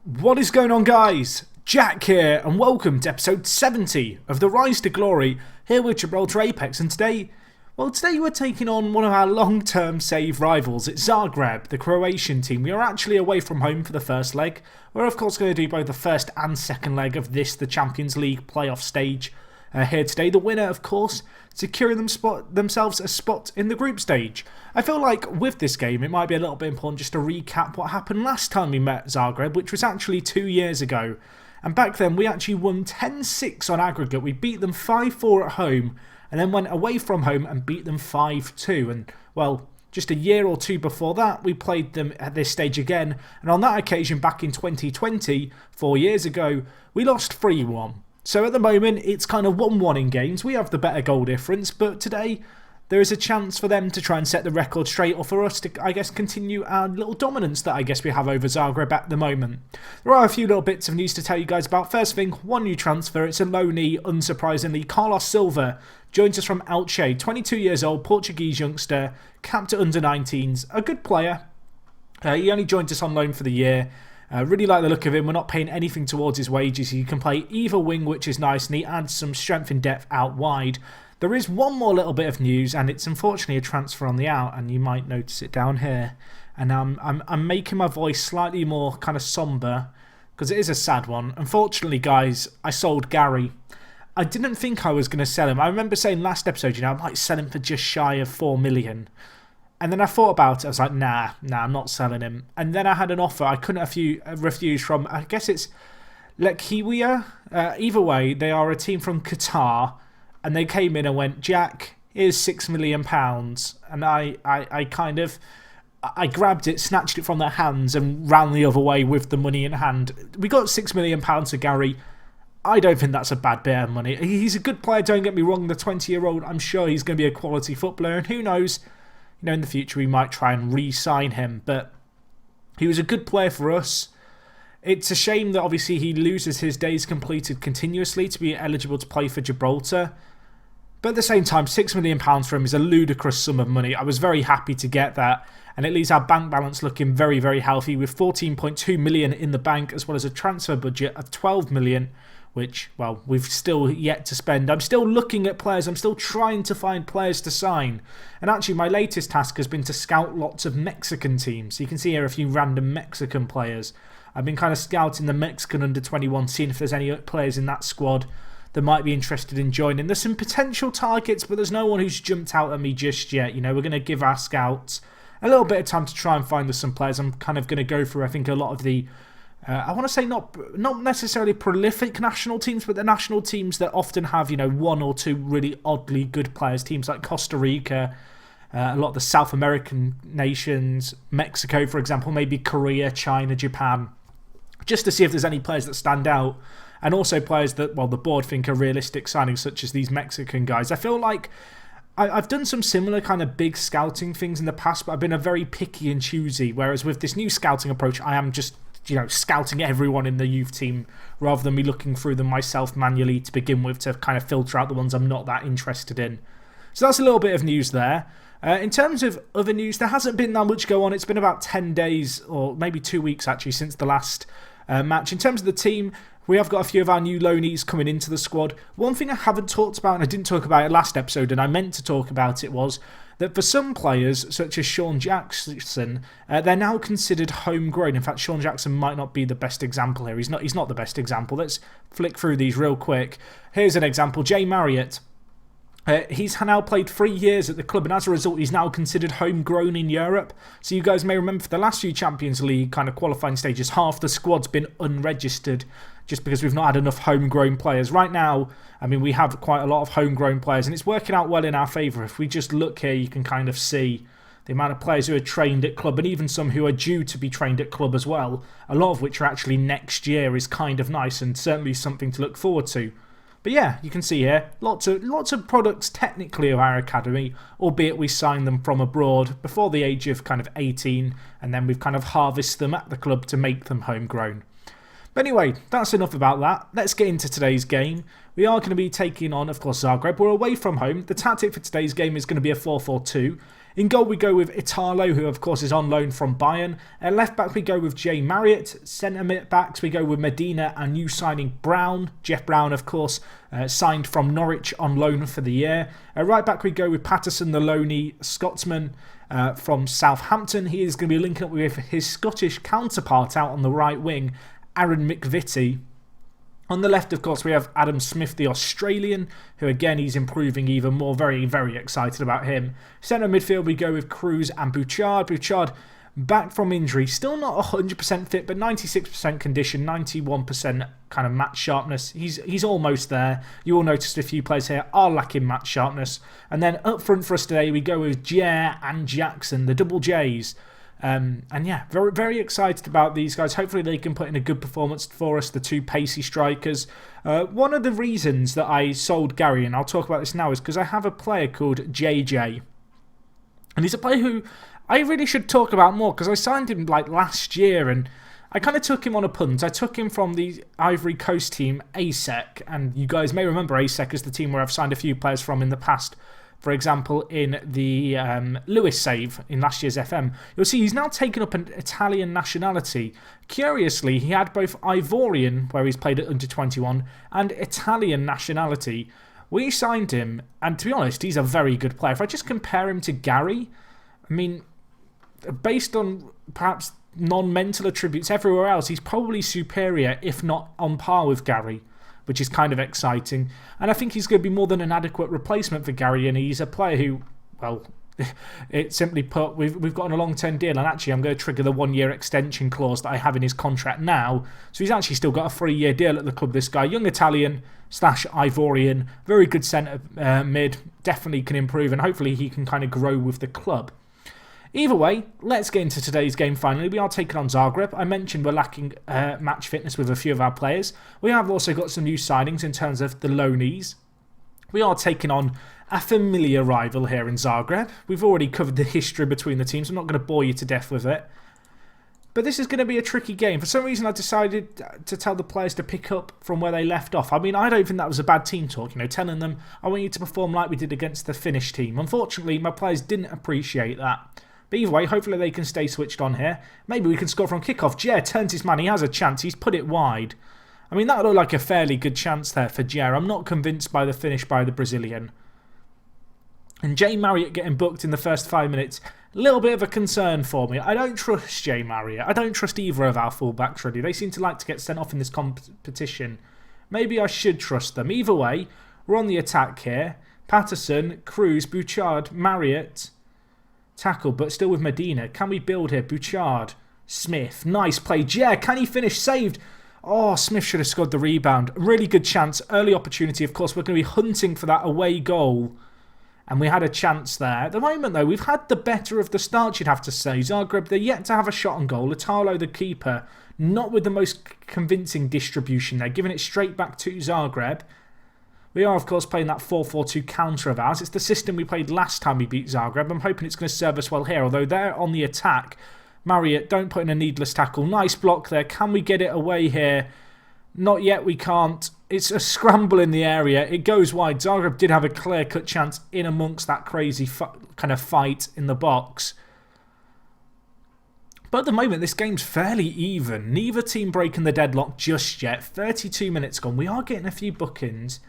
What is going on, guys? Jack here, and welcome to episode 70 of the Rise to Glory here with Gibraltar Apex. And today we're taking on one of our long-term save rivals. It's Zagreb, the Croatian team. We are actually away from home for the first leg. We're of course going to do both the first and second leg of the Champions League playoff stage here today. The winner, of course, securing themselves a spot in the group stage. I feel like with this game, it might be a little bit important just to recap what happened last time we met Zagreb, which was actually 2 years ago. And back then, we actually won 10-6 on aggregate. We beat them 5-4 at home, and then went away from home and beat them 5-2. And, well, just a year or two before that, we played them at this stage again. And on that occasion, back in 2020, 4 years ago, we lost 3-1. So at the moment, it's kind of 1-1 in games. We have the better goal difference, but today there is a chance for them to try and set the record straight, or for us to, I guess, continue our little dominance that I guess we have over Zagreb at the moment. There are a few little bits of news to tell you guys about. First thing, one new transfer. It's a loanee, unsurprisingly. Carlos Silva joins us from Elche, 22 years old, Portuguese youngster, capped at under-19s. A good player. He only joined us on loan for the year. Really like the look of him. We're not paying anything towards his wages. He can play either wing, which is nice, and he adds some strength and depth out wide. There is one more little bit of news, and it's unfortunately a transfer on the out, and you might notice it down here. And I'm making my voice slightly more kind of somber, because it is a sad one. Unfortunately, guys, I sold Gary. I didn't think I was going to sell him. I remember saying last episode, I might sell him for just shy of 4 million. And then I thought about it. I was like, nah, I'm not selling him. And then I had an offer I couldn't refuse from, I guess it's Lekiwia. Either way, they are a team from Qatar. And they came in and went, Jack, here's £6 million. And I grabbed it, snatched it from their hands and ran the other way with the money in hand. We got £6 million for Gary. I don't think that's a bad bit of money. He's a good player, don't get me wrong. The 20-year-old, I'm sure he's going to be a quality footballer. And who knows, in the future we might try and re-sign him. But he was a good player for us. It's a shame that obviously he loses his days completed continuously to be eligible to play for Gibraltar. But at the same time, £6 million for him is a ludicrous sum of money. I was very happy to get that. And it leaves our bank balance looking very, very healthy with 14.2 million in the bank, as well as a transfer budget of 12 million, which, well, we've still yet to spend. I'm still looking at players. I'm still trying to find players to sign. And actually, my latest task has been to scout lots of Mexican teams. So you can see here a few random Mexican players. I've been kind of scouting the Mexican under-21, seeing if there's any players in that squad that might be interested in joining. There's some potential targets, but there's no one who's jumped out at me just yet. We're going to give our scouts a little bit of time to try and find us some players. I'm kind of going to go through, I think, a lot of the, I want to say not necessarily prolific national teams, but the national teams that often have, one or two really oddly good players. Teams like Costa Rica, a lot of the South American nations, Mexico, for example, maybe Korea, China, Japan, just to see if there's any players that stand out. And also players that, well, the board think are realistic signings, such as these Mexican guys. I feel like I've done some similar kind of big scouting things in the past, but I've been a very picky and choosy. Whereas with this new scouting approach, I am just, scouting everyone in the youth team rather than me looking through them myself manually to begin with to kind of filter out the ones I'm not that interested in. So that's a little bit of news there. In terms of other news, there hasn't been that much go on. It's been about 10 days or maybe 2 weeks actually since the last match. In terms of the team, we have got a few of our new loanees coming into the squad. One thing I haven't talked about, and I didn't talk about it last episode, and I meant to talk about it, was that for some players, such as Sean Jackson, they're now considered homegrown. In fact, Sean Jackson might not be the best example here. He's not the best example. Let's flick through these real quick. Here's an example. Jay Marriott. He's now played 3 years at the club, and as a result, he's now considered homegrown in Europe. So you guys may remember for the last few Champions League kind of qualifying stages, half the squad's been unregistered just because we've not had enough homegrown players. Right now, I mean, we have quite a lot of homegrown players, and it's working out well in our favour. If we just look here, you can kind of see the amount of players who are trained at club, and even some who are due to be trained at club as well, a lot of which are actually next year, is kind of nice and certainly something to look forward to. But yeah, you can see here, lots of products technically of our academy, albeit we signed them from abroad before the age of kind of 18, and then we've kind of harvested them at the club to make them homegrown. But anyway, that's enough about that. Let's get into today's game. We are going to be taking on, of course, Zagreb. We're away from home. The tactic for today's game is going to be a 4-4-2. In goal, we go with Italo, who, of course, is on loan from Bayern. At left back, we go with Jay Marriott. Centre mid backs, we go with Medina and new signing Brown. Jeff Brown, of course, signed from Norwich on loan for the year. At right back, we go with Patterson, the loney Scotsman from Southampton. He is going to be linking up with his Scottish counterpart out on the right wing, Aaron McVitie. On the left, of course, we have Adam Smith, the Australian, who again, he's improving even more. Very, very excited about him. Centre midfield, we go with Cruz and Bouchard. Bouchard back from injury, still not 100% fit, but 96% condition, 91% kind of match sharpness. He's almost there. You all noticed a few players here are lacking match sharpness. And then up front for us today, we go with Déjà and Jackson, the double J's. And yeah, very, very excited about these guys. Hopefully they can put in a good performance for us, the two pacey strikers. One of the reasons that I sold Gary, and I'll talk about this now, is because I have a player called JJ. And he's a player who I really should talk about more, because I signed him like last year and I kind of took him on a punt. I took him from the Ivory Coast team, ASEC. And you guys may remember ASEC as the team where I've signed a few players from in the past. For example, in the Lewis save in last year's FM. You'll see he's now taken up an Italian nationality. Curiously, he had both Ivorian, where he's played at under 21, and Italian nationality. We signed him, and to be honest, he's a very good player. If I just compare him to Gary, I mean, based on perhaps non-mental attributes everywhere else, he's probably superior, if not on par with Gary, which is kind of exciting. And I think he's going to be more than an adequate replacement for Gary, and he's a player who, well, it simply put, we've got on a long-term deal, and actually I'm going to trigger the 1-year extension clause that I have in his contract now. So he's actually still got a 3-year deal at the club, this guy. Young Italian / Ivorian, very good centre mid, definitely can improve, and hopefully he can kind of grow with the club. Either way, let's get into today's game finally. We are taking on Zagreb. I mentioned we're lacking match fitness with a few of our players. We have also got some new signings in terms of the loanees. We are taking on a familiar rival here in Zagreb. We've already covered the history between the teams. I'm not going to bore you to death with it. But this is going to be a tricky game. For some reason, I decided to tell the players to pick up from where they left off. I mean, I don't think that was a bad team talk, you know, telling them, I want you to perform like we did against the Finnish team. Unfortunately, my players didn't appreciate that. But either way, hopefully they can stay switched on here. Maybe we can score from kickoff. Jer turns his man. He has a chance. He's put it wide. I mean, that looked like a fairly good chance there for Jer. I'm not convinced by the finish by the Brazilian. And Jay Marriott getting booked in the first 5 minutes, a little bit of a concern for me. I don't trust Jay Marriott. I don't trust either of our fullbacks, really. They seem to like to get sent off in this competition. Maybe I should trust them. Either way, we're on the attack here. Patterson, Cruz, Bouchard, Marriott. Tackle, but still with Medina. Can we build here? Bouchard, Smith. Nice play. Yeah, can he finish? Saved. Oh, Smith should have scored the rebound. Really good chance. Early opportunity. Of course, we're going to be hunting for that away goal. And we had a chance there. At the moment, though, we've had the better of the start, you'd have to say. Zagreb, they're yet to have a shot on goal. Italo, the keeper, not with the most convincing distribution there. Giving it straight back to Zagreb. We are, of course, playing that 4-4-2 counter of ours. It's the system we played last time we beat Zagreb. I'm hoping it's going to serve us well here, although they're on the attack. Marriott, don't put in a needless tackle. Nice block there. Can we get it away here? Not yet, we can't. It's a scramble in the area. It goes wide. Zagreb did have a clear-cut chance in amongst that crazy kind of fight in the box. But at the moment, this game's fairly even. Neither team breaking the deadlock just yet. 32 minutes gone. We are getting a few bookings.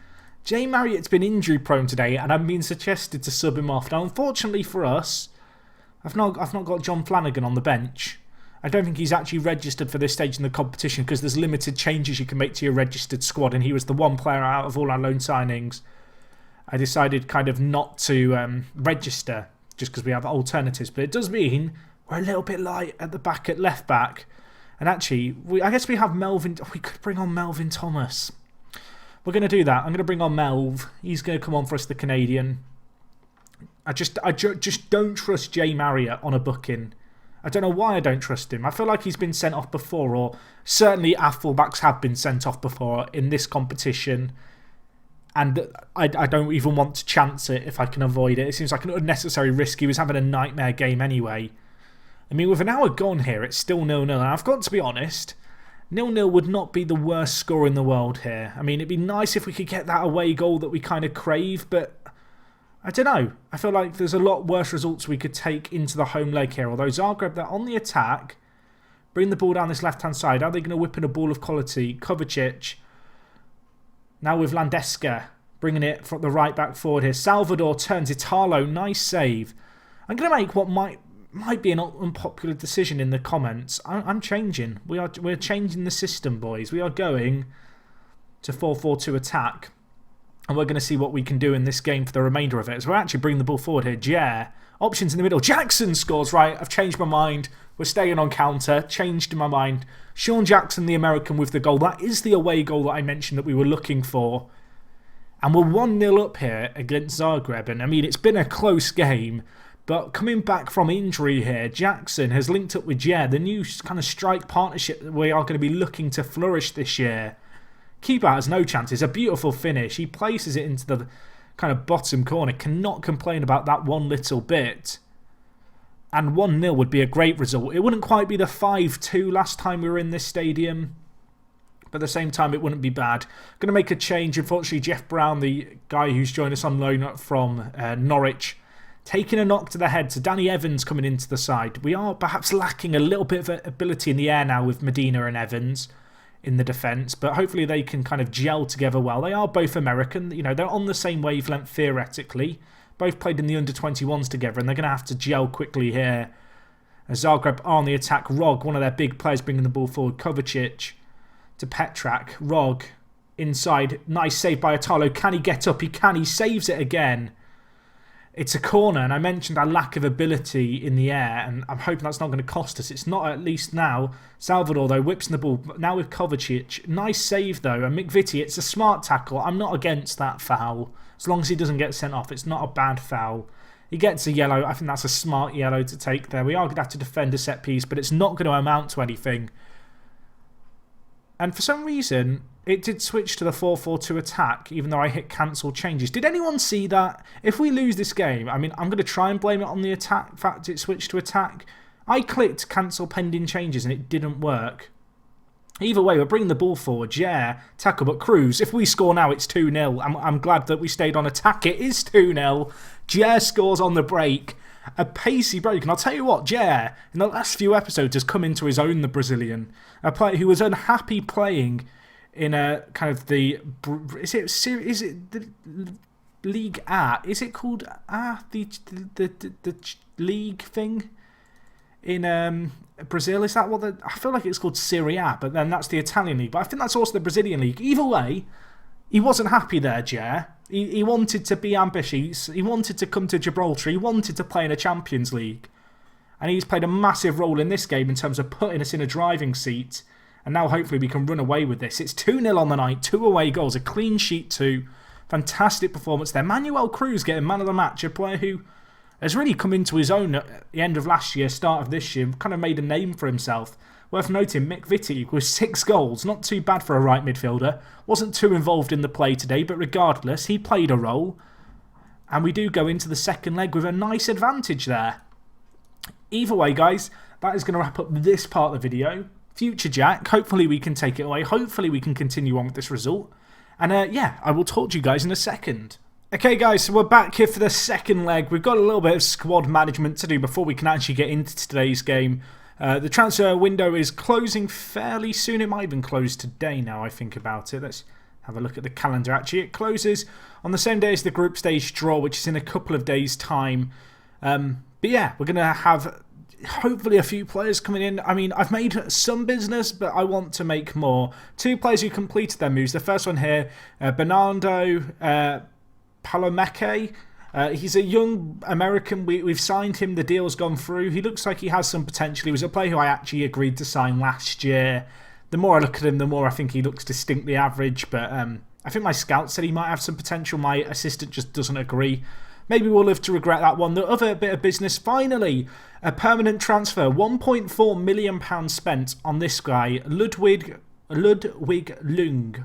Jay Marriott's been injury prone today, and I'm being suggested to sub him off. Now, unfortunately for us, I've not got John Flanagan on the bench. I don't think he's actually registered for this stage in the competition because there's limited changes you can make to your registered squad, and he was the one player out of all our loan signings. I decided kind of not to register just because we have alternatives, but it does mean we're a little bit light at the back at left back. And actually, I guess we have Melvin. We could bring on Melvin Thomas. We're going to do that. I'm going to bring on Melv. He's going to come on for us, the Canadian. I just don't trust Jay Marriott on a booking. I don't know why I don't trust him. I feel like he's been sent off before, or certainly our fullbacks have been sent off before in this competition. And I don't even want to chance it if I can avoid it. It seems like an unnecessary risk. He was having a nightmare game anyway. I mean, with an hour gone here, it's still 0-0. And I've got to be honest, 0-0 would not be the worst score in the world here. I mean, it'd be nice if we could get that away goal that we kind of crave, but I don't know. I feel like there's a lot worse results we could take into the home leg here. Although Zagreb, they're on the attack. Bring the ball down this left-hand side. Are they going to whip in a ball of quality? Kovacic. Now with Landeska. Bringing it from the right back forward here. Salvador turns. Italo, nice save. I'm going to make what might be an unpopular decision in the comments. I'm changing. We're changing the system, boys. We are going to 4-4-2 attack. And we're going to see what we can do in this game for the remainder of it. So we're actually bringing the ball forward here. Déjà. Options in the middle. Jackson scores. Right, I've changed my mind. We're staying on counter. Changed my mind. Sean Jackson, the American, with the goal. That is the away goal that I mentioned that we were looking for. And we're 1-0 up here against Zagreb. And I mean, it's been a close game. But coming back from injury here, Jackson has linked up with Déjà, the new kind of strike partnership that we are going to be looking to flourish this year. Keeper has no chance. It's a beautiful finish. He places it into the kind of bottom corner. Cannot complain about that one little bit. And 1-0 would be a great result. It wouldn't quite be the 5-2 last time we were in this stadium. But at the same time, it wouldn't be bad. Going to make a change. Unfortunately, Jeff Brown, the guy who's joined us on loan from Norwich, taking a knock to the head. So Danny Evans coming into the side. We are perhaps lacking a little bit of ability in the air now with Medina and Evans in the defence. But hopefully they can kind of gel together well. They are both American. You know, they're on the same wavelength theoretically. Both played in the under-21s together, and they're going to have to gel quickly here. As Zagreb are on the attack. Rog, one of their big players, bringing the ball forward. Kovacic to Petrak. Rog inside. Nice save by Italo. Can he get up? He can. He saves it again. It's a corner, and I mentioned our lack of ability in the air, and I'm hoping that's not going to cost us. It's not, at least now. Salvador, though, whips in the ball. Now with Kovacic. Nice save, though. And McVitie, it's a smart tackle. I'm not against that foul. As long as he doesn't get sent off, it's not a bad foul. He gets a yellow. I think that's a smart yellow to take there. We are going to have to defend a set piece, but it's not going to amount to anything. And for some reason, it did switch to the 4-4-2 attack, even though I hit cancel changes. Did anyone see that? If we lose this game, I mean, I'm going to try and blame it on the attack. Fact, it switched to attack. I clicked cancel pending changes and it didn't work. Either way, we're bringing the ball forward. Yeah, tackle, but Cruz. If we score now, it's 2-0. I'm glad that we stayed on attack. It is 2-0. Déjà scores on the break. A pacey break. And I'll tell you what, Déjà, in the last few episodes, has come into his own, the Brazilian. A player who was unhappy playing in a kind of the... Is it the League A? Is it called the league thing? In Brazil, is that what I feel like it's called Serie A, but then that's the Italian league. But I think that's also the Brazilian league. Either way, he wasn't happy there, Déjà. He wanted to be ambitious. He wanted to come to Gibraltar. He wanted to play in a Champions League. And he's played a massive role in this game in terms of putting us in a driving seat. And now hopefully we can run away with this. It's 2-0 on the night, 2 away goals, a clean sheet too. Fantastic performance there. Manuel Cruz getting man of the match, a player who has really come into his own at the end of last year, start of this year, kind of made a name for himself. Worth noting, McVitie with 6 goals, not too bad for a right midfielder. Wasn't too involved in the play today, but regardless, he played a role. And we do go into the second leg with a nice advantage there. Either way, guys, that is going to wrap up this part of the video. Future Jack, hopefully we can take it away. Hopefully we can continue on with this result. And yeah, I will talk to you guys in a second. Okay guys, so we're back here for the second leg. We've got a little bit of squad management to do before we can actually get into today's game. The transfer window is closing fairly soon. It might even close today now I think about it. Let's have a look at the calendar actually. It closes on the same day as the group stage draw, which is in a couple of days' time. But yeah, we're going to have hopefully a few players coming in. I mean, I've made some business, but I want to make more. 2 players who completed their moves. The first one here, Bernardo Palomeke. He's a young American. We've signed him. The deal's gone through. He looks like he has some potential. He was a player who I actually agreed to sign last year. The more I look at him, the more I think he looks distinctly average. But I think my scout said he might have some potential. My assistant just doesn't agree. Maybe we'll live to regret that one. The other bit of business, finally, a permanent transfer. £1.4 million spent on this guy, Ludwig Ljung.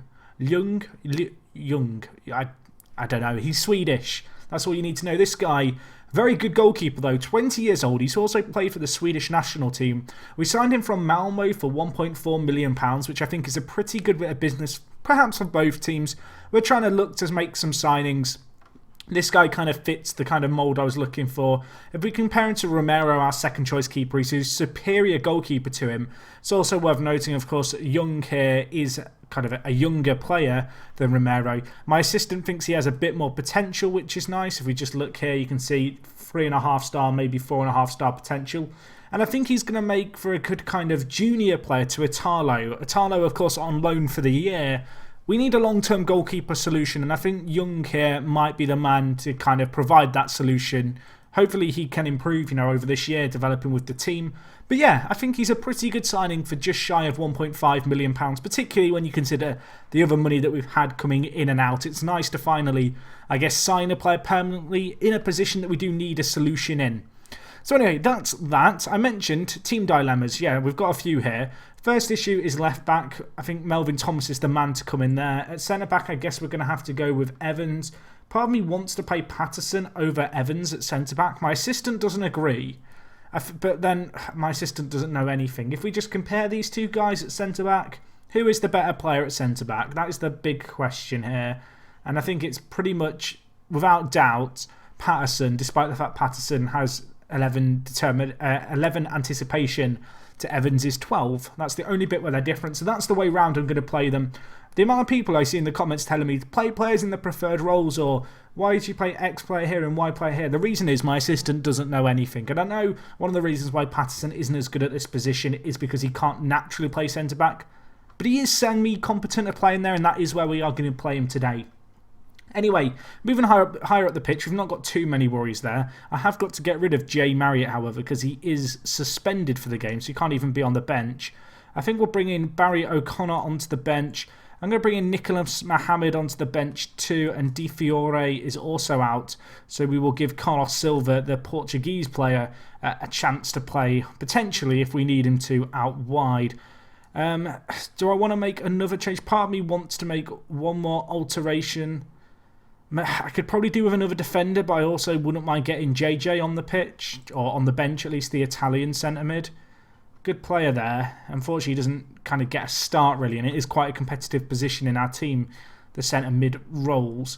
I don't know. He's Swedish. That's all you need to know. This guy, Very good goalkeeper though, 20 years old. He's also played for the Swedish national team. We signed him from Malmo for £1.4 million, which I think is a pretty good bit of business, perhaps for both teams. We're trying to look to make some signings. This guy kind of fits the kind of mould I was looking for. If we compare him to Romero, our second choice keeper, he's a superior goalkeeper to him. It's also worth noting, of course, Young here is kind of a younger player than Romero. My assistant thinks he has a bit more potential, which is nice. If we just look here, you can see 3.5 star, maybe 4.5 star potential. And I think he's going to make for a good kind of junior player to Italo. Italo, of course, on loan for the year. We need a long-term goalkeeper solution, and I think Young here might be the man to kind of provide that solution. Hopefully he can improve, over this year, developing with the team. But yeah, I think he's a pretty good signing for just shy of £1.5 million, particularly when you consider the other money that we've had coming in and out. It's nice to finally, I guess, sign a player permanently in a position that we do need a solution in. So anyway, that's that. I mentioned team dilemmas. Yeah, we've got a few here. First issue is left back. I think Melvin Thomas is the man to come in there. At centre back, I guess we're going to have to go with Evans. Part of me wants to play Patterson over Evans at centre back. My assistant doesn't agree. But then my assistant doesn't know anything. If we just compare these two guys at centre back, who is the better player at centre back? That is the big question here. And I think it's pretty much, without doubt, Patterson, despite the fact Patterson has 11 anticipation to Evans is 12. That's the only bit where they're different. So that's the way round I'm going to play them. The amount of people I see in the comments telling me to play players in the preferred roles, or why did you play X player here and Y player here? The reason is my assistant doesn't know anything. And I know one of the reasons why Patterson isn't as good at this position is because he can't naturally play centre back. But he is semi-competent at playing there, and that is where we are going to play him today. Anyway, moving higher up the pitch, we've not got too many worries there. I have got to get rid of Jay Marriott, however, because he is suspended for the game, so he can't even be on the bench. I think we'll bring in Barry O'Connor onto the bench. I'm going to bring in Nicholas Mohamed onto the bench too, and Di Fiore is also out. So we will give Carlos Silva, the Portuguese player, a chance to play, potentially, if we need him to, out wide. Do I want to make another change? Part of me wants to make one more alteration. I could probably do with another defender, but I also wouldn't mind getting JJ on the pitch, or on the bench at least, the Italian centre mid. Good player there. Unfortunately, he doesn't kind of get a start really, and it is quite a competitive position in our team, the centre mid roles.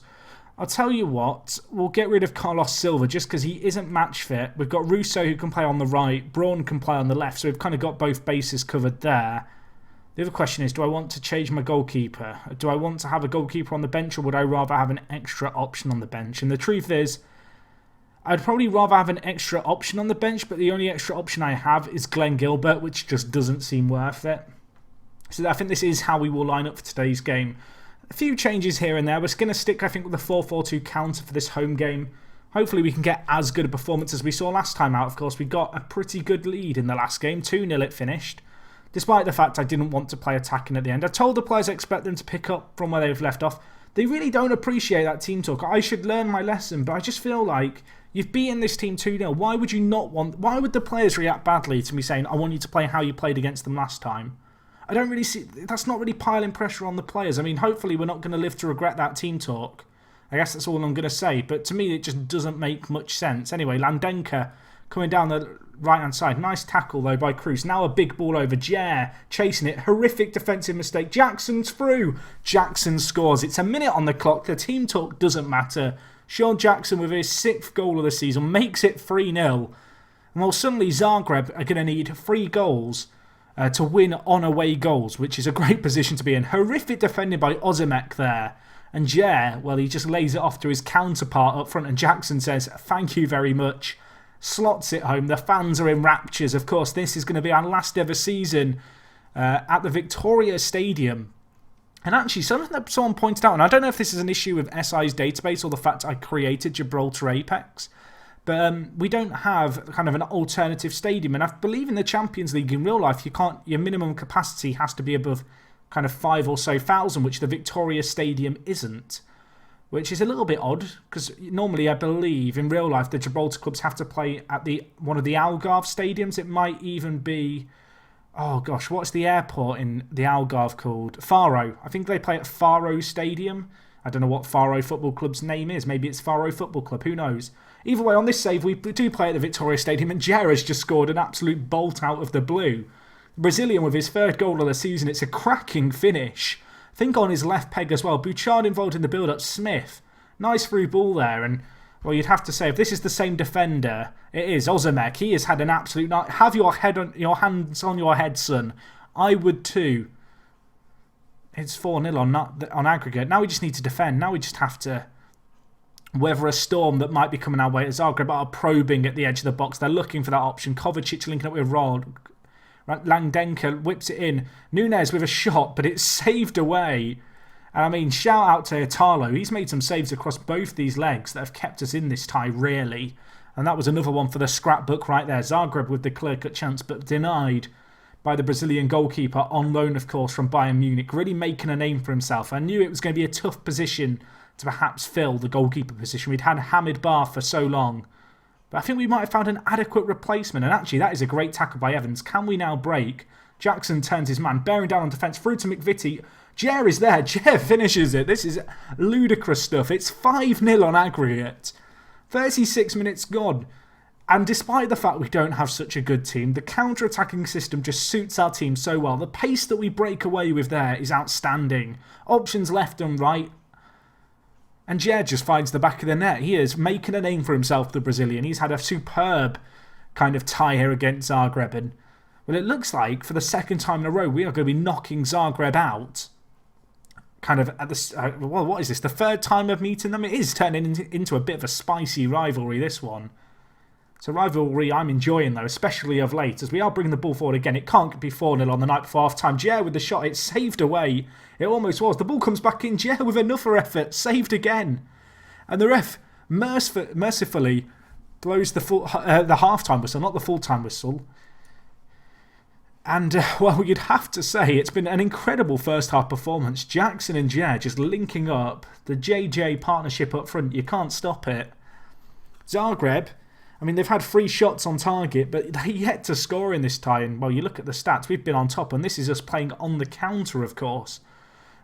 I'll tell you what, we'll get rid of Carlos Silva just because he isn't match fit. We've got Russo who can play on the right, Braun can play on the left, so we've kind of got both bases covered there. The other question is, do I want to change my goalkeeper? Do I want to have a goalkeeper on the bench, or would I rather have an extra option on the bench? And the truth is, I'd probably rather have an extra option on the bench, but the only extra option I have is Glenn Gilbert, which just doesn't seem worth it. So I think this is how we will line up for today's game. A few changes here and there. We're going to stick, I think, with the 4-4-2 counter for this home game. Hopefully we can get as good a performance as we saw last time out. Of course, we got a pretty good lead in the last game. 2-0 it finished. Despite the fact I didn't want to play attacking at the end. I told the players I expect them to pick up from where they've left off. They really don't appreciate that team talk. I should learn my lesson, but I just feel like you've beaten this team 2-0. Why would you not want... Why would the players react badly to me saying, I want you to play how you played against them last time? I don't really see... That's not really piling pressure on the players. I mean, hopefully we're not going to live to regret that team talk. I guess that's all I'm going to say. But to me, it just doesn't make much sense. Anyway, Landenka coming down the right-hand side. Nice tackle, though, by Cruz. Now a big ball over. Jair chasing it. Horrific defensive mistake. Jackson's through. Jackson scores. It's a minute on the clock. The team talk doesn't matter. Sean Jackson, with his 6th goal of the season, makes it 3-0. And well, suddenly Zagreb are going to need 3 goals to win on away goals, which is a great position to be in. Horrific defending by Ozimek there. And Jair, well, he just lays it off to his counterpart up front, and Jackson says, thank you very much. Slots it home. The fans are in raptures. Of course, this is going to be our last ever season at the Victoria Stadium. And actually, something that someone pointed out, and I don't know if this is an issue with SI's database or the fact I created Gibraltar Apex, but we don't have kind of an alternative stadium. And I believe in the Champions League in real life, your minimum capacity has to be above kind of 5 or so thousand, which the Victoria Stadium isn't. Which is a little bit odd, because normally I believe in real life the Gibraltar clubs have to play at one of the Algarve stadiums. It might even be, oh gosh, what's the airport in the Algarve called? Faro. I think they play at Faro Stadium. I don't know what Faro Football Club's name is. Maybe it's Faro Football Club. Who knows? Either way, on this save, we do play at the Victoria Stadium, and Déjà has just scored an absolute bolt out of the blue. The Brazilian with his third goal of the season. It's a cracking finish. I think on his left peg as well. Bouchard involved in the build-up. Smith. Nice through ball there. And, well, you'd have to say, if this is the same defender, it is. Ozamek, he has had an absolute night. Have your hands on your head, son. I would too. It's 4-0 on aggregate. Now we just need to defend. Now we just have to weather a storm that might be coming our way. Zagreb are probing at the edge of the box. They're looking for that option. Kovacic linking up with Rod. Langdenka whips it in. Nunes with a shot, but it's saved away. And I mean, shout out to Italo. He's made some saves across both these legs that have kept us in this tie, really. And that was another one for the scrapbook right there. Zagreb with the clear-cut chance, but denied by the Brazilian goalkeeper on loan, of course, from Bayern Munich. Really making a name for himself. I knew it was going to be a tough position to perhaps fill, the goalkeeper position. We'd had Hamid Bar for so long. But I think we might have found an adequate replacement. And actually, that is a great tackle by Evans. Can we now break? Jackson turns his man, bearing down on defence, through to McVitie. Jer is there. Jer finishes it. This is ludicrous stuff. It's 5-0 on aggregate. 36 minutes gone. And despite the fact we don't have such a good team, the counter-attacking system just suits our team so well. The pace that we break away with there is outstanding. Options left and right. And Jer just finds the back of the net. He is making a name for himself, the Brazilian. He's had a superb kind of tie here against Zagreb. And, well, it looks like for the second time in a row, we are going to be knocking Zagreb out. Kind of at the... well, what is this? The third time of meeting them? It is turning into a bit of a spicy rivalry, this one. It's a rivalry I'm enjoying, though, especially of late, as we are bringing the ball forward again. It can't be 4-0 on the night before half-time. Jer with the shot, it's saved away. It almost was. The ball comes back in. Jer with another effort, saved again. And the ref mercifully blows the half-time whistle, not the full-time whistle. And, well, you'd have to say it's been an incredible first-half performance. Jackson and Jer just linking up. The JJ partnership up front, you can't stop it. Zagreb... I mean, they've had 3 shots on target, but they yet to score in this tie. And, well, you look at the stats, we've been on top, and this is us playing on the counter, of course.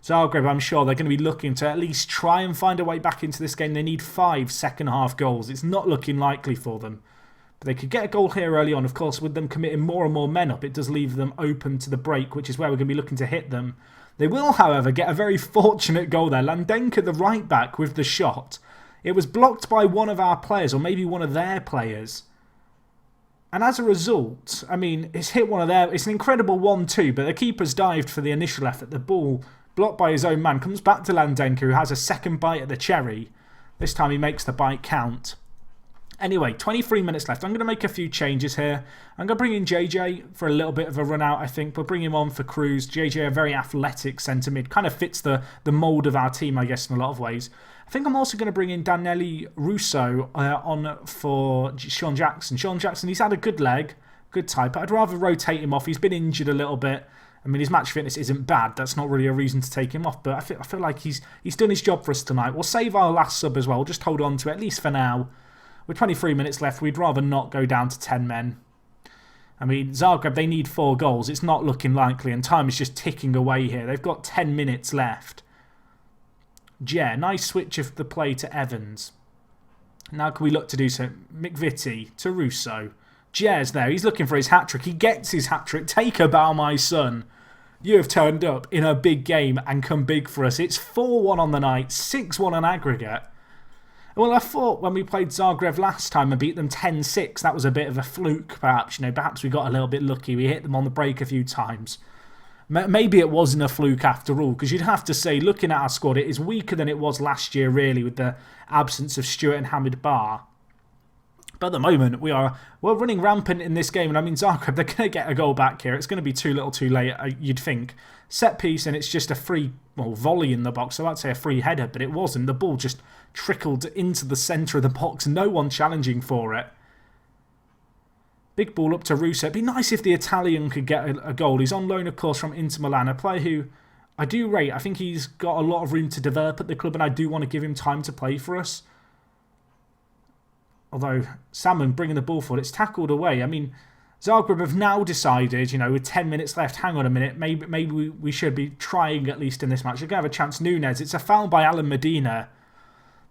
Zagreb, I'm sure they're going to be looking to at least try and find a way back into this game. They need 5 second-half goals. It's not looking likely for them. But they could get a goal here early on, of course, with them committing more and more men up. It does leave them open to the break, which is where we're going to be looking to hit them. They will, however, get a very fortunate goal there. Landenka, the right-back, with the shot. It was blocked by one of our players, or maybe one of their players. And as a result, I mean, it's hit one of their... It's an incredible 1-2, but the keeper's dived for the initial effort. The ball, blocked by his own man, comes back to Landenka, who has a second bite at the cherry. This time he makes the bite count. Anyway, 23 minutes left. I'm going to make a few changes here. I'm going to bring in JJ for a little bit of a run out, I think. But bring him on for Cruz. JJ, a very athletic centre mid. Kind of fits the mould of our team, I guess, in a lot of ways. I think I'm also going to bring in Daniele Russo on for Sean Jackson. Sean Jackson, he's had a good leg, good type. I'd rather rotate him off. He's been injured a little bit. I mean, his match fitness isn't bad. That's not really a reason to take him off. But I feel like he's done his job for us tonight. We'll save our last sub as well. We'll just hold on to it, at least for now. With 23 minutes left, we'd rather not go down to 10 men. I mean, Zagreb, they need 4 goals. It's not looking likely, and time is just ticking away here. They've got 10 minutes left. Jer, nice switch of the play to Evans. Now can we look to do so? McVitie to Russo. Jer's there. He's looking for his hat-trick. He gets his hat-trick. Take a bow, my son. You have turned up in a big game and come big for us. It's 4-1 on the night, 6-1 on aggregate. Well, I thought when we played Zagreb last time and beat them 10-6, that was a bit of a fluke, perhaps. You know, perhaps we got a little bit lucky. We hit them on the break a few times. Maybe it wasn't a fluke after all, because you'd have to say, looking at our squad, it is weaker than it was last year, really, with the absence of Stewart and Hamid Bar. But at the moment, we're running rampant in this game, and I mean, Zagreb, they're going to get a goal back here. It's going to be too little too late, you'd think. Set piece, and it's just a free volley in the box, so I'd say a free header, but it wasn't. The ball just trickled into the centre of the box, no one challenging for it. Big ball up to Russo. It'd be nice if the Italian could get a goal. He's on loan, of course, from Inter Milan, a player who I do rate. I think he's got a lot of room to develop at the club, and I do want to give him time to play for us. Although, Salmon bringing the ball forward, it's tackled away. I mean, Zagreb have now decided, with 10 minutes left, hang on a minute, maybe we should be trying at least in this match. They're going to have a chance. Nunes, it's a foul by Alan Medina.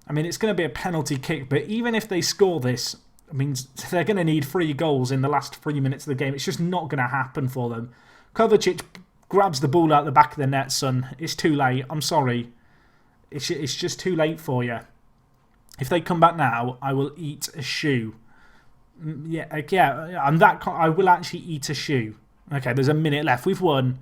I mean, it's going to be a penalty kick, but even if they score this, I mean, they're going to need 3 goals in the last 3 minutes of the game. It's just not going to happen for them. Kovacic grabs the ball out the back of the net, son. It's too late. I'm sorry. It's just too late for you. If they come back now, I will eat a shoe. Yeah, I will actually eat a shoe. Okay, there's a minute left. We've won.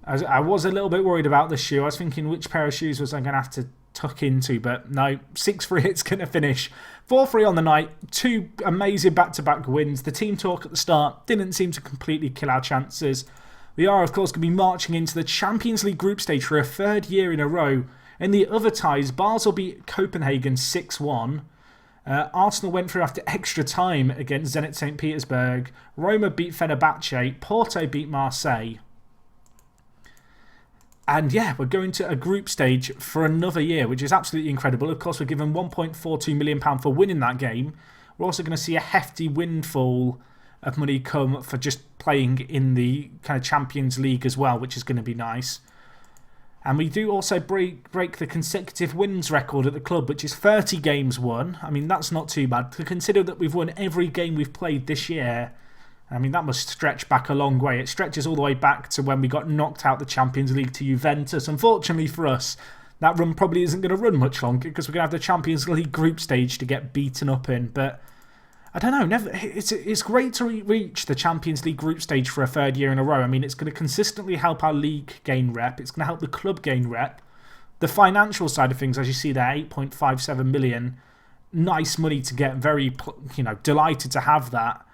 I was a little bit worried about the shoe. I was thinking which pair of shoes was I going to have to tuck into, but no, 6-3 it's going to finish. 4-3 on the night. 2 amazing back-to-back wins. The team talk at the start didn't seem to completely kill our chances. We are, of course, going to be marching into the Champions League group stage for a 3rd year in a row. In the other ties, Basel beat Copenhagen 6-1. Arsenal went through after extra time against Zenit St. Petersburg. Roma beat Fenerbahce. Porto beat Marseille. And yeah, we're going to a group stage for another year, which is absolutely incredible. Of course, we're given £1.42 million for winning that game. We're also going to see a hefty windfall of money come for just playing in the kind of Champions League as well, which is going to be nice. And we do also break the consecutive wins record at the club, which is 30 games won. I mean, that's not too bad. To consider that we've won every game we've played this year, I mean, that must stretch back a long way. It stretches all the way back to when we got knocked out the Champions League to Juventus. Unfortunately for us, that run probably isn't going to run much longer because we're going to have the Champions League group stage to get beaten up in. But I don't know. It's great to reach the Champions League group stage for a 3rd year in a row. I mean, it's going to consistently help our league gain rep. It's going to help the club gain rep. The financial side of things, as you see there, 8.57 million. Nice money to get. Very, delighted to have that.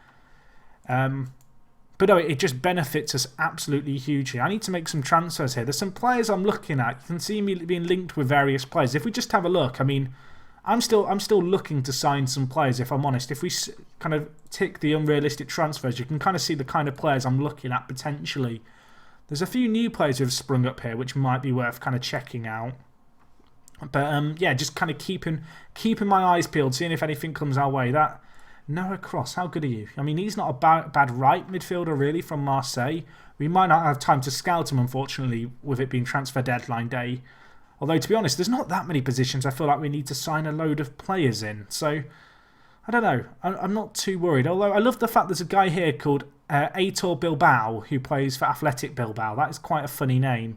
But no, it just benefits us absolutely hugely. I need to make some transfers here. There's some players I'm looking at. You can see me being linked with various players. If we just have a look, I mean, I'm still looking to sign some players, if I'm honest. If we kind of tick the unrealistic transfers, you can kind of see the kind of players I'm looking at potentially. There's a few new players who have sprung up here, which might be worth kind of checking out. But yeah, just kind of keeping my eyes peeled, seeing if anything comes our way. That Noah Cross, how good are you? I mean, he's not a bad right midfielder, really, from Marseille. We might not have time to scout him, unfortunately, with it being transfer deadline day. Although, to be honest, there's not that many positions I feel like we need to sign a load of players in. So, I don't know. I'm not too worried. Although, I love the fact there's a guy here called Aitor Bilbao who plays for Athletic Bilbao. That is quite a funny name.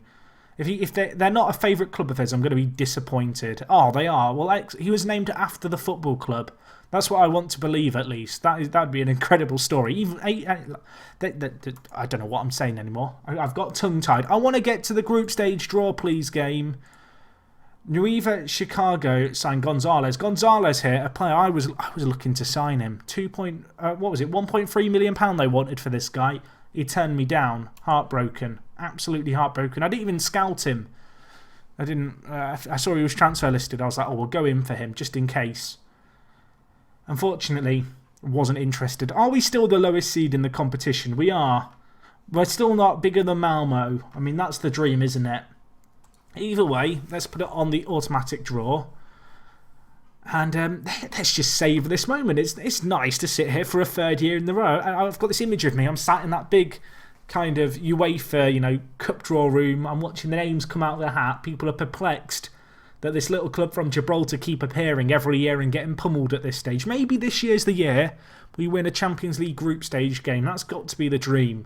If they're not a favourite club of his, I'm going to be disappointed. Oh, they are. Well, he was named after the football club. That's what I want to believe, at least. That'd be an incredible story. Even I don't know what I'm saying anymore. I've got tongue-tied. I want to get to the group stage draw, please, game. Nueva Chicago signed Gonzalez. Gonzalez here, a player I was looking to sign him. £1.3 million they wanted for this guy. He turned me down. Heartbroken. Absolutely heartbroken. I didn't even scout him. I saw he was transfer listed. I was like, oh, we'll go in for him just in case. Unfortunately, wasn't interested. Are we still the lowest seed in the competition? We are. We're still not bigger than Malmo. I mean, that's the dream, isn't it? Either way, let's put it on the automatic draw. And let's just savour this moment. It's nice to sit here for a 3rd year in a row. I've got this image of me. I'm sat in that big kind of UEFA, cup draw room. I'm watching the names come out of the hat. People are perplexed that this little club from Gibraltar keep appearing every year and getting pummeled at this stage. Maybe this year's the year we win a Champions League group stage game. That's got to be the dream.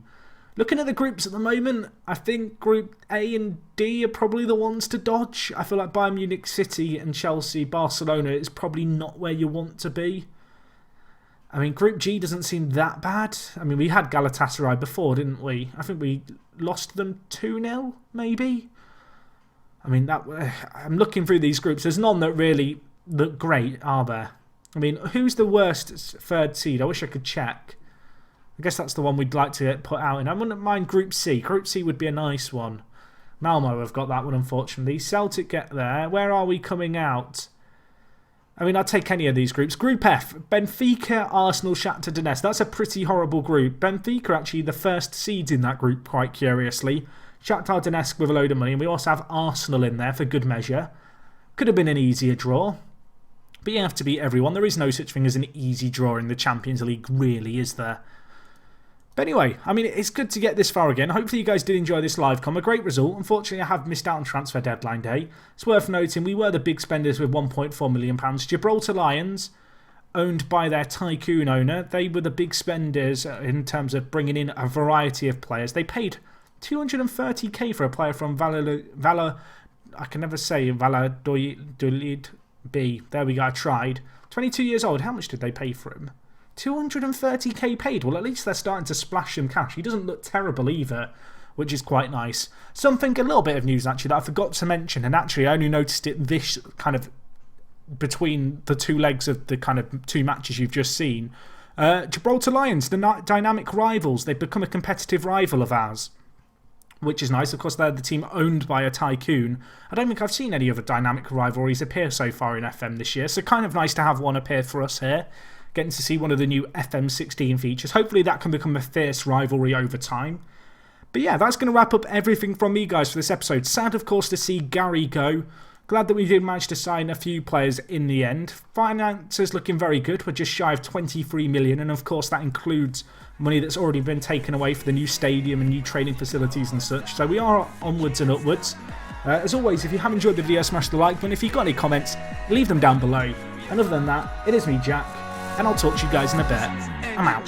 Looking at the groups at the moment, I think Group A and D are probably the ones to dodge. I feel like Bayern Munich, City and Chelsea, Barcelona is probably not where you want to be. I mean, Group G doesn't seem that bad. I mean, we had Galatasaray before, didn't we? I think we lost them 2-0, maybe? I mean, I'm looking through these groups. There's none that really look great, are there? I mean, who's the worst 3rd seed? I wish I could check. I guess that's the one we'd like to get put out in. I wouldn't mind Group C. Group C would be a nice one. Malmo have got that one, unfortunately. Celtic get there. Where are we coming out? I mean, I'd take any of these groups. Group F, Benfica, Arsenal, Shakhtar Donetsk. That's a pretty horrible group. Benfica are actually the first seeds in that group, quite curiously. Shakhtar Donetsk with a load of money. And we also have Arsenal in there for good measure. Could have been an easier draw. But you have to beat everyone. There is no such thing as an easy draw in the Champions League, really, is there? But anyway, I mean, it's good to get this far again. Hopefully you guys did enjoy this live com. A great result. Unfortunately, I have missed out on transfer deadline day. It's worth noting we were the big spenders with £1.4 million. Gibraltar Lions, owned by their tycoon owner, they were the big spenders in terms of bringing in a variety of players. They paid 230k for a player from I can never say Valladolid B. There we go, I tried. 22 years old. How much did they pay for him? 230k paid. Well, at least they're starting to splash some cash. He doesn't look terrible either, which is quite nice. Something, a little bit of news actually that I forgot to mention, and actually I only noticed it this kind of between the two legs of the kind of two matches you've just seen. Gibraltar Lions, the dynamic rivals, they've become a competitive rival of ours, which is nice. Of course, they're the team owned by a tycoon. I don't think I've seen any other dynamic rivalries appear so far in FM this year, so kind of nice to have one appear for us here. Getting to see one of the new FM16 features. Hopefully that can become a fierce rivalry over time. But yeah, that's going to wrap up everything from me, guys, for this episode. Sad, of course, to see Gary go. Glad that we did manage to sign a few players in the end. Finances looking very good. We're just shy of 23 million, and of course that includes money that's already been taken away for the new stadium and new training facilities and such. So we are onwards and upwards. As always, if you have enjoyed the video, smash the like button. If you've got any comments, leave them down below. And other than that, it is me, Jack, and I'll talk to you guys in a bit. I'm out.